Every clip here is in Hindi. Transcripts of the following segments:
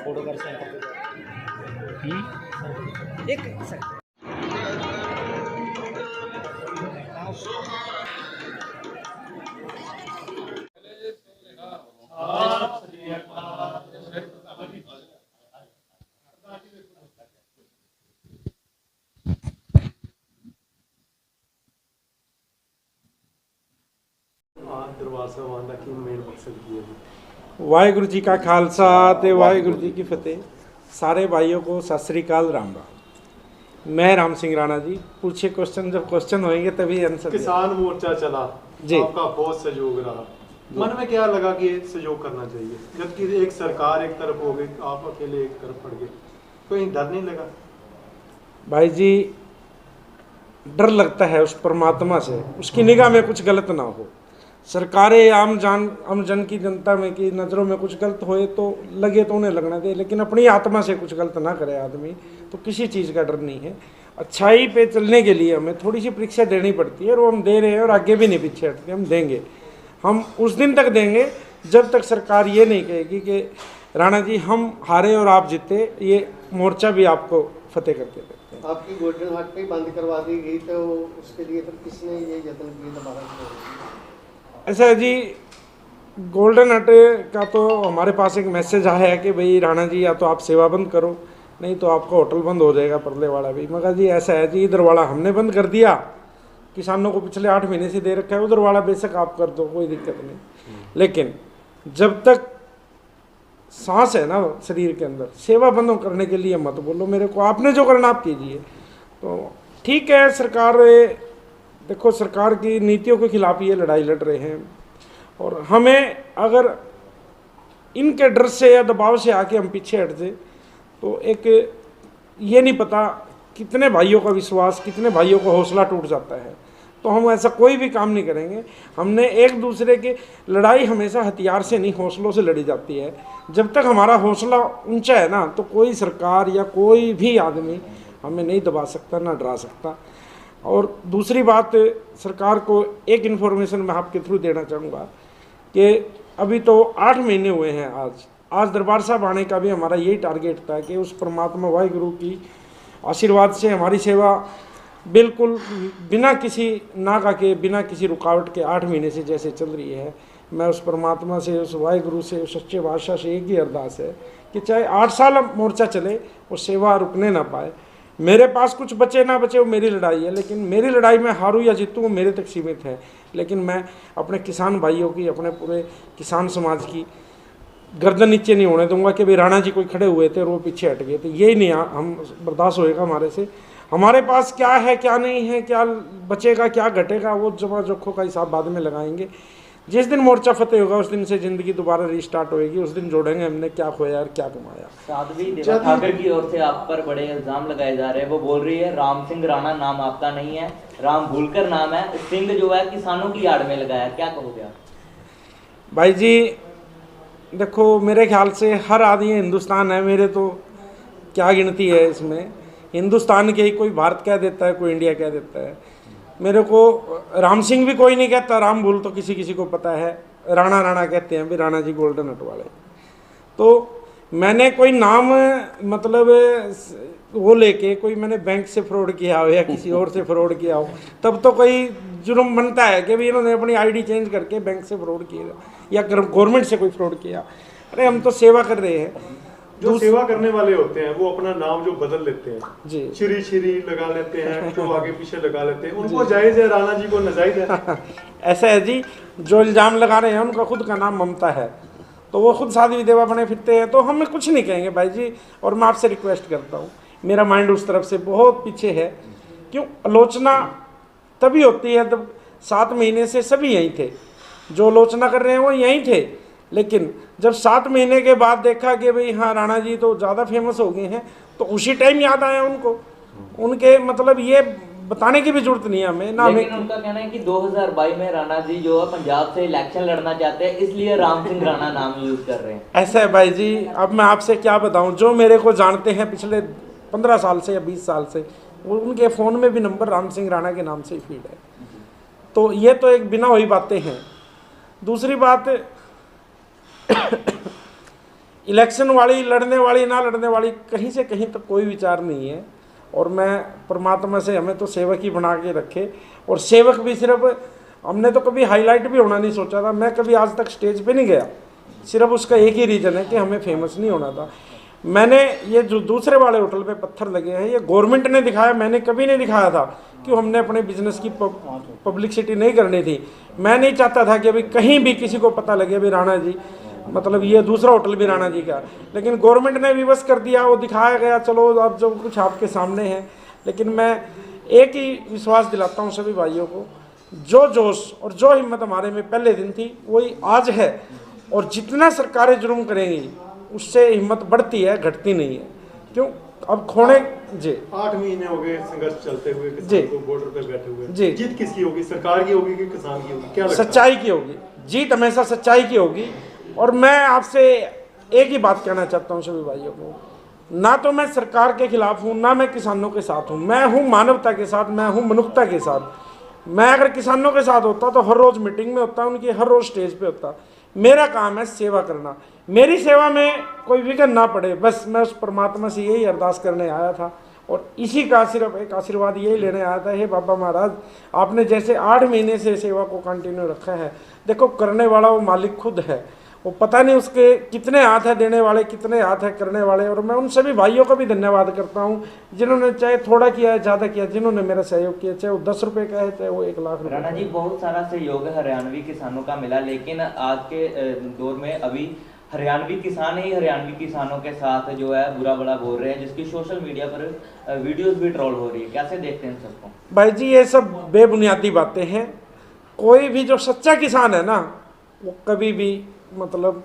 फोटो कर सेंटर एक सेकंड। दरबार साहब की मेन मकसद की है। वाहिगुरु जी का खालसा ते वाहिगुरु जी की फतेह। सारे भाइयों को सत श्री अकाल, राम राम। मैं राम सिंह राणा जी। पूछे क्वेश्चन, जब क्वेश्चन होंगे तभी आंसर। किसान मोर्चा चला जी, आपका बहुत सहयोग रहा, मन में क्या लगा कि सहयोग करना चाहिए, जबकि एक सरकार एक तरफ हो गई, आप अकेले एक तरफ पड़ गए, कोई डर नहीं लगा? भाई जी, डर लगता है उस परमात्मा से, उसकी निगाह में कुछ गलत ना हो। सरकारें आम जन की जनता में की नज़रों में कुछ गलत होए तो लगे तो उन्हें लगना दे, लेकिन अपनी आत्मा से कुछ गलत ना करे आदमी, तो किसी चीज़ का डर नहीं है। अच्छाई पे चलने के लिए हमें थोड़ी सी परीक्षा देनी पड़ती है, और वो हम दे रहे हैं, और आगे भी नहीं पीछे हटते, हम देंगे। हम उस दिन तक देंगे जब तक सरकार ये नहीं कहेगी कि राणा जी हम हारे और आप जीते, ये मोर्चा भी आपको फतेह करके देते हैं। आपकी गोल्डन हार्ट पे बंद करवा दी गई, तो उसके लिए फिर किसने ये यत्न किए दोबारा? ऐसा है जी, गोल्डन हट का तो हमारे पास एक मैसेज आया है कि भाई राणा जी या तो आप सेवा बंद करो, नहीं तो आपका होटल बंद हो जाएगा, परले वाला भी। मगर जी ऐसा है जी, इधर वाला हमने बंद कर दिया, किसानों को पिछले 8 महीने से दे रखा है, उधर वाला बेशक आप कर दो, कोई दिक्कत नहीं। लेकिन जब तक सांस है ना शरीर के अंदर, सेवा बंद करने के लिए मत बोलो मेरे को, आपने जो करना आप कीजिए। तो ठीक है, सरकार देखो, सरकार की नीतियों के खिलाफ ये लड़ाई लड़ रहे हैं, और हमें अगर इनके डर से या दबाव से आके हम पीछे हट जाए तो एक ये नहीं पता कितने भाइयों का विश्वास, कितने भाइयों का हौसला टूट जाता है। तो हम ऐसा कोई भी काम नहीं करेंगे। हमने एक दूसरे की लड़ाई हमेशा हथियार से नहीं, हौसलों से लड़ी जाती है। जब तक हमारा हौसला ऊंचा है ना, तो कोई सरकार या कोई भी आदमी हमें नहीं दबा सकता, ना डरा सकता। और दूसरी बात, सरकार को एक इन्फॉर्मेशन मैं आपके थ्रू देना चाहूँगा कि अभी तो 8 महीने हुए हैं आज दरबार साहब आने का भी हमारा यही टारगेट था कि उस परमात्मा वाहिगुरु की आशीर्वाद से हमारी सेवा बिल्कुल बिना किसी नागा के, बिना किसी रुकावट के 8 महीने से जैसे चल रही है। मैं उस परमात्मा से, उस वाहिगुरु से, उस सच्चे बादशाह से एक ही अरदास है कि चाहे 8 साल मोर्चा चले, वो सेवा रुकने ना पाए। मेरे पास कुछ बचे ना बचे वो मेरी लड़ाई है, लेकिन मेरी लड़ाई में हारूं या जीतूं वो मेरे तक सीमित है। लेकिन मैं अपने किसान भाइयों की, अपने पूरे किसान समाज की गर्दन नीचे नहीं होने दूंगा कि भाई राणा जी कोई खड़े हुए थे और वो पीछे हट गए थे। यही नहीं हम बर्दाश्त होएगा हमारे से। हमारे पास क्या है, क्या नहीं है, क्या बचेगा, क्या घटेगा, वो जमा जोखों का हिसाब बाद में लगाएंगे। जिस दिन मोर्चा फतेह होगा उस दिन से जिंदगी दोबारा रिस्टार्ट होएगी। उस दिन जोड़ेंगे हमने क्या खोया और क्या कमाया। साध्वी देवा ठाकर की ओर से आप पर बड़े इल्जाम लगाए जा रहे हैं। वो बोल रही है राम सिंह राणा नाम आपका नहीं है, राम भूलकर नाम है, सिंह जो है किसानों की आड़ में लगाया, क्या कहोगे आप? भाई जी देखो, मेरे ख्याल से हर आदमी हिंदुस्तान है, मेरे तो क्या गिनती है इसमें। हिंदुस्तान के ही कोई भारत कह देता है, कोई इंडिया कह देता है। मेरे को राम सिंह भी कोई नहीं कहता, राम भूल तो किसी किसी को पता है, राणा राणा कहते हैं भी, राणा जी गोल्डन हट वाले। तो मैंने कोई नाम मतलब वो लेके कोई मैंने बैंक से फ्रॉड किया हो या किसी और से फ्रॉड किया हो, तब तो कोई जुर्म बनता है कि भी इन्होंने अपनी आईडी चेंज करके बैंक से फ्रॉड किया या गवर्नमेंट से कोई फ्रॉड किया। अरे हम तो सेवा कर रहे हैं। जो सेवा करने वाले होते हैं वो अपना नाम जो बदल लेते हैं जी, श्री लगा लेते हैं, जो आगे पीछे लगा लेते हैं, उनको जायज है, राणा जी को नाजायज है? ऐसा है जी, जो इल्ज़ाम लगा रहे हैं उनका खुद का नाम ममता है, तो वो खुद साध्वी देवा बने फिरते हैं, तो हमें कुछ नहीं कहेंगे भाई जी। और मैं आपसे रिक्वेस्ट करता हूँ, मेरा माइंड उस तरफ से बहुत पीछे है। क्यों आलोचना तभी होती है जब 7 महीने से सभी यहीं थे, जो आलोचना कर रहे हैं वो यहीं थे। लेकिन जब 7 महीने के बाद देखा कि भाई हाँ राणा जी तो ज़्यादा फेमस हो गए हैं, तो उसी टाइम याद आया उनको उनके मतलब ये बताने की भी जरूरत नहीं है हमें ना लेकिन हमें। उनका कहना है कि 2022 में राणा जी जो है पंजाब से इलेक्शन लड़ना चाहते हैं, इसलिए राम सिंह राणा नाम यूज कर रहे हैं। ऐसा है भाई जी, अब मैं आपसे क्या बताऊं, जो मेरे को जानते हैं पिछले 15 साल से या 20 साल से, उनके फ़ोन में भी नंबर राम सिंह राणा के नाम से ही फीड है। तो ये तो एक बिना हुई बातें हैं। दूसरी बात, इलेक्शन वाली, लड़ने वाली ना लड़ने वाली, कहीं से कहीं तक कोई विचार नहीं है। और मैं परमात्मा से हमें तो सेवक ही बना के रखे, और सेवक भी सिर्फ, हमने तो कभी हाईलाइट भी होना नहीं सोचा था। मैं कभी आज तक स्टेज पे नहीं गया, सिर्फ उसका एक ही रीज़न है कि हमें फेमस नहीं होना था। मैंने ये जो दूसरे वाले होटल पे पत्थर लगे हैं, ये गवर्नमेंट ने दिखाया, मैंने कभी नहीं दिखाया था कि हमने अपने बिजनेस की पब्लिसिटी नहीं करनी थी। मैं नहीं चाहता था कि अभी कहीं भी किसी को पता लगे अभी राणा जी, मतलब ये दूसरा होटल भी राणा जी का, लेकिन गवर्नमेंट ने विवश कर दिया, वो दिखाया गया। चलो अब जो कुछ आपके सामने है, लेकिन मैं एक ही विश्वास दिलाता हूँ सभी भाइयों को, जो जोश और जो हिम्मत हमारे में पहले दिन थी वही आज है। और जितना सरकारें जुर्म करेंगी उससे हिम्मत बढ़ती है, घटती नहीं है। क्यों अब खोने जी 8 महीने हो गए संघर्ष चलते हुए, जी। किसान को बॉर्डर पे बैठे हुए। जी। जीत किसकी होगी, सरकार की होगी कि किसान की होगी, क्या लगता है? सच्चाई की होगी, जीत हमेशा सच्चाई की होगी। और मैं आपसे एक ही बात कहना चाहता हूँ सभी भाइयों को, ना तो मैं सरकार के खिलाफ हूँ, ना मैं किसानों के साथ हूँ। मैं हूँ मानवता के साथ, मैं हूँ मनुष्यता के साथ। मैं अगर किसानों के साथ होता तो हर रोज़ मीटिंग में होता, उनकी हर रोज़ स्टेज पे होता। मेरा काम है सेवा करना, मेरी सेवा में कोई विघ्न ना पड़े, बस मैं उस परमात्मा से यही अरदास करने आया था। और इसी का सिर्फ एक आशीर्वाद यही लेने आया था, हे बाबा महाराज, आपने जैसे 8 महीने से सेवा को कंटिन्यू रखा है, देखो करने वाला वो मालिक खुद है, वो पता नहीं उसके कितने हाथ है देने वाले, कितने हाथ है करने वाले। और मैं उन सभी भाइयों का भी धन्यवाद करता हूँ जिन्होंने चाहे थोड़ा किया है, ज़्यादा किया, जिन्होंने मेरा सहयोग किया, चाहे वो 10 रुपये का है, चाहे वो 1 लाख राणा जी, रुपये। बहुत सारा सहयोग हरियाणवी किसानों का मिला, लेकिन आज के दौर में अभी हरियाणवी किसान ही हरियाणवी किसानों के साथ जो है बुरा भला बोल रहे हैं, जिसकी सोशल मीडिया पर वीडियोस भी ट्रोल हो रही है। कैसे देखते हैं इन सबको? भाई जी ये सब बेबुनियादी बातें हैं। कोई भी जो सच्चा किसान है ना, वो कभी भी मतलब,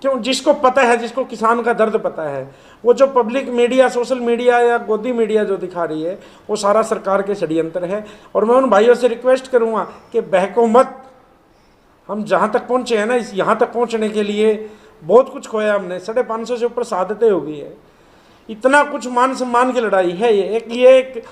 क्यों, जिसको पता है, जिसको किसान का दर्द पता है, वो जो पब्लिक मीडिया, सोशल मीडिया या गोदी मीडिया जो दिखा रही है, वो सारा सरकार के षड्यंत्र है। और मैं उन भाइयों से रिक्वेस्ट करूँगा कि बहको मत। हम जहाँ तक पहुँचे हैं ना, इस यहाँ तक पहुँचने के लिए बहुत कुछ खोया हमने, 550 से ऊपर शहादतें हो गई है, इतना कुछ मान सम्मान की लड़ाई है। ये एक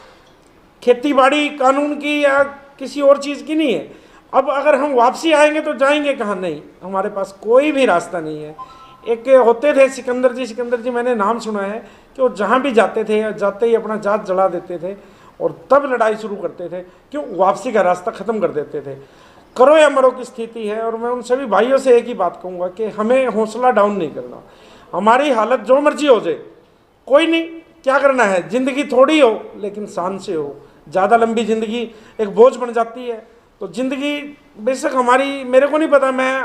खेती बाड़ी कानून की या किसी और चीज़ की नहीं है। अब अगर हम वापसी आएंगे तो जाएंगे कहाँ? नहीं, हमारे पास कोई भी रास्ता नहीं है। एक होते थे सिकंदर जी, मैंने नाम सुना है कि वो जहाँ भी जाते थे, जाते ही अपना जात जला देते थे और तब लड़ाई शुरू करते थे। क्यों? वापसी का रास्ता ख़त्म कर देते थे। करो या मरो की स्थिति है। और मैं उन सभी भाइयों से एक ही बात कहूँगा कि हमें हौसला डाउन नहीं करना। हमारी हालत जो मर्जी हो जाए, कोई नहीं, क्या करना है, ज़िंदगी थोड़ी हो लेकिन शान से हो। ज़्यादा लंबी ज़िंदगी एक बोझ बन जाती है। तो ज़िंदगी बेशक हमारी, मेरे को नहीं पता मैं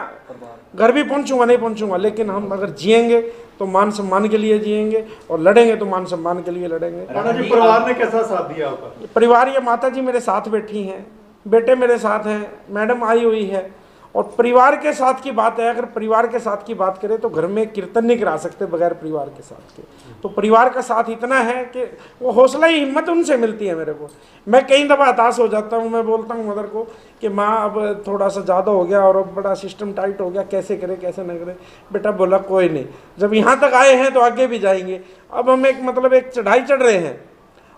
घर भी पहुंचूंगा नहीं पहुंचूंगा, लेकिन हम अगर जिएंगे तो मान सम्मान के लिए जिएंगे और लड़ेंगे तो मान सम्मान के लिए लड़ेंगे। राणा जी, परिवार ने कैसा साथ दिया आपका? परिवार, ये माता जी मेरे साथ बैठी हैं, बेटे मेरे साथ हैं, मैडम आई हुई है। और परिवार के साथ की बात है, अगर परिवार के साथ की बात करें तो घर में कीर्तन नहीं करा सकते बगैर परिवार के साथ के। तो परिवार का साथ इतना है कि वो हौसला ही हिम्मत उनसे मिलती है मेरे को। मैं कई दफ़ा हताश हो जाता हूँ, मैं बोलता हूँ मदर को कि माँ अब थोड़ा सा ज़्यादा हो गया और अब बड़ा सिस्टम टाइट हो गया, कैसे करें कैसे न करें। बेटा बोला कोई नहीं, जब यहाँ तक आए हैं तो आगे भी जाएंगे। अब हम एक चढ़ाई चढ़ रहे हैं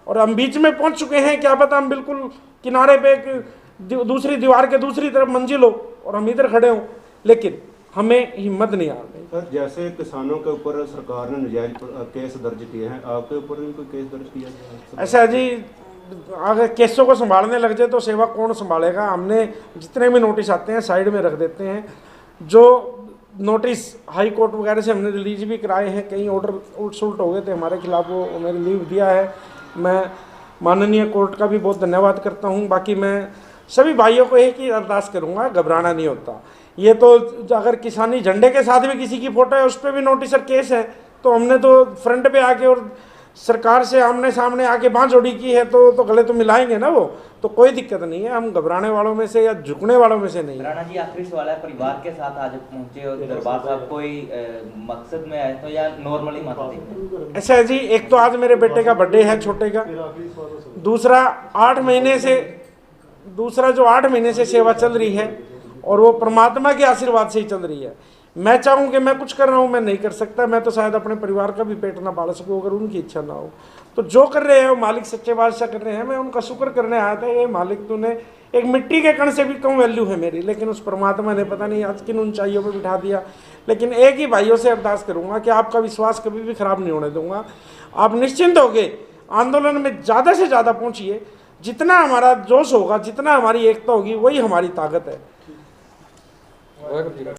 और हम बीच में पहुँच चुके हैं, क्या पता हम बिल्कुल किनारे पे एक दूसरी दीवार के दूसरी तरफ मंजिल हो और हम इधर खड़े हों, लेकिन हमें हिम्मत नहीं आ रही। सर, जैसे किसानों के ऊपर सरकार ने नजायज केस दर्ज किए हैं, आपके ऊपर भी कोई केस दर्ज किया गया? ऐसा है जी, अगर केसों को संभालने लग जाए तो सेवा कौन संभालेगा? हमने जितने भी नोटिस आते हैं साइड में रख देते हैं। जो नोटिस हाई कोर्ट वगैरह से हमने रिलीज भी कराए हैं, कई ऑर्डर उल्ट सुलट हो गए थे हमारे खिलाफ, वो उन्हें रिलीव दिया है। मैं माननीय कोर्ट का भी बहुत धन्यवाद करता हूँ। बाकी मैं सभी भाइयों को एक ही अरदास करूँगा, घबराना नहीं होता। ये तो अगर किसानी झंडे के साथ भी किसी की फ़ोटो है, उस पर भी नोटिस और केस है, तो हमने तो फ्रंट पे आके और सरकार से आमने सामने आके बाँह जोड़ी की है, तो गले तो मिलाएंगे ना वो। तो कोई दिक्कत नहीं है, हम घबराने वालों में से या झुकने वालों में से नहीं है। राणा जी आखिरी सवाल है, परिवार के साथ आज पहुंचे और दरबार साहब कोई मकसद में आए तो या नॉर्मली माता देंगे? ऐसा है जी, एक तो आज मेरे बेटे का बर्थडे है छोटे का, दूसरा जो 8 महीने से सेवा चल रही है और वो परमात्मा के आशीर्वाद से ही चल रही है। मैं चाहूँ कि मैं कुछ कर रहा हूँ, मैं नहीं कर सकता, मैं तो शायद अपने परिवार का भी पेट ना पाल सकूँ अगर उनकी इच्छा ना हो। तो जो कर रहे हैं वो मालिक सच्चे बादशाह कर रहे हैं, मैं उनका शुक्र करने आया था। ये मालिक तूने एक मिट्टी के कण से भी कम वैल्यू है मेरी, लेकिन उस परमात्मा ने पता नहीं आज किन ऊंचाइयों पर बिठा दिया। लेकिन एक ही भाइयों से अरदास करूँगा कि आपका विश्वास कभी भी खराब नहीं होने दूंगा। आप निश्चिंत होके आंदोलन में ज़्यादा से ज़्यादा पहुँचिए, जितना हमारा जोश होगा, जितना हमारी एकता होगी, वही हमारी ताकत है।